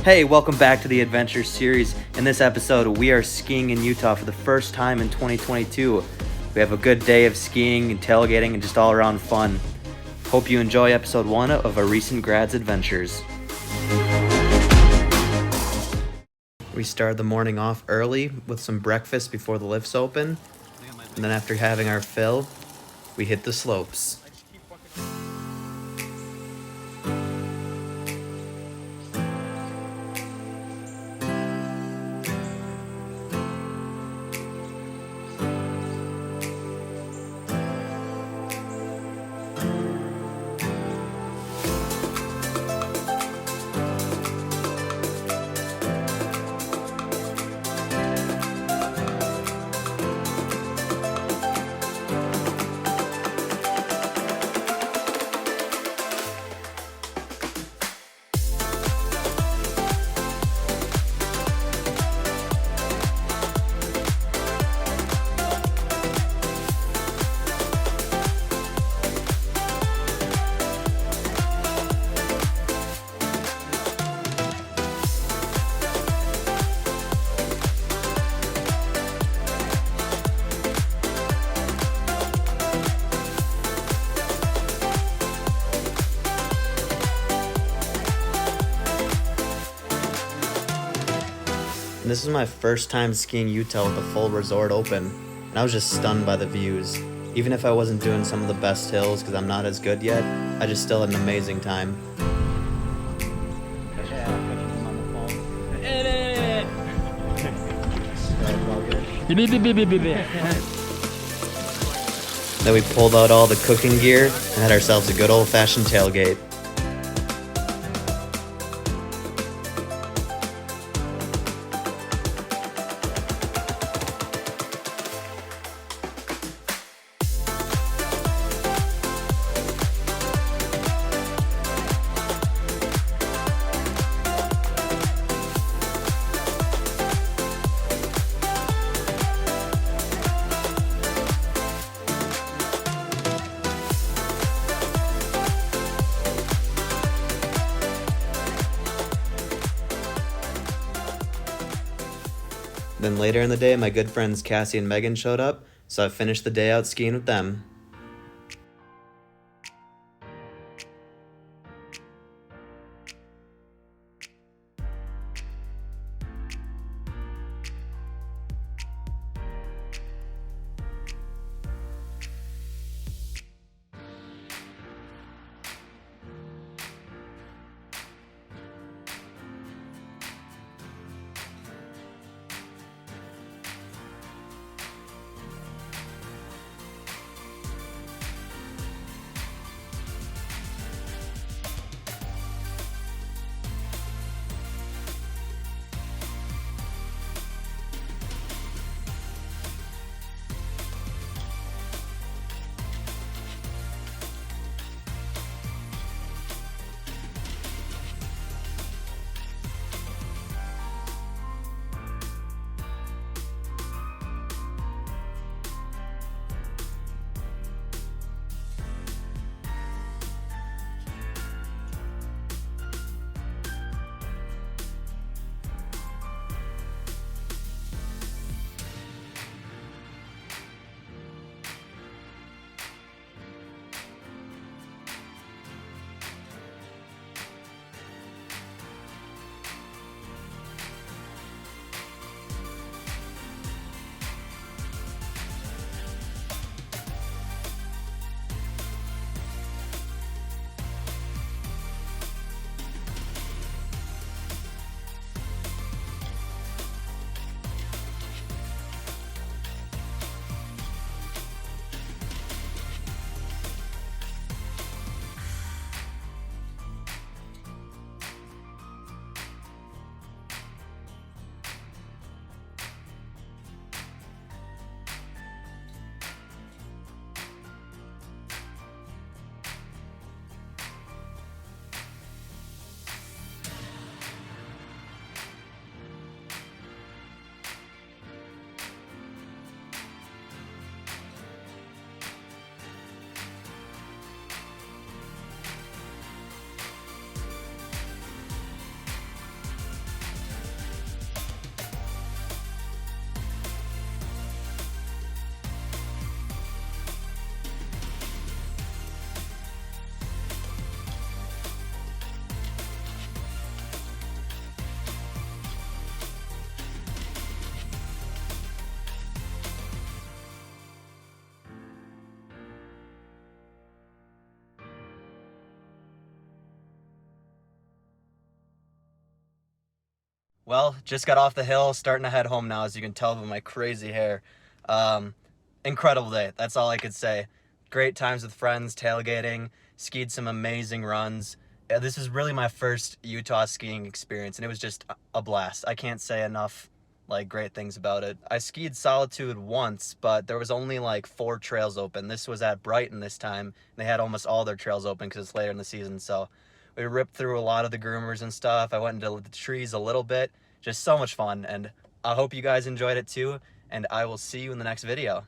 Hey, welcome back to the Adventure Series. In this episode, we are skiing in Utah for the first time in 2022. We have a good day of skiing and tailgating and just all around fun. Hope you enjoy episode 1 of our recent grad's adventures. We started the morning off early with some breakfast before the lifts open, and then after having our fill, we hit the slopes. And this is my first time skiing Utah with a full resort open, and I was just stunned by the views. Even if I wasn't doing some of the best hills because I'm not as good yet, I just still had an amazing time. Then we pulled out all the cooking gear and had ourselves a good old-fashioned tailgate. Then later in the day, my good friends Cassie and Megan showed up, so I finished the day out skiing with them. Well, just got off the hill, starting to head home now, as you can tell by my crazy hair. Incredible day. That's all I could say. Great times with friends, tailgating, skied some amazing runs. This is really my first Utah skiing experience, and it was just a blast. I can't say enough great things about it. I skied Solitude once, but there was only 4 trails open. This was at Brighton this time. They had almost all their trails open because it's later in the season, so we ripped through a lot of the groomers and stuff. I went into the trees a little bit. Just so much fun, and I hope you guys enjoyed it too, and I will see you in the next video.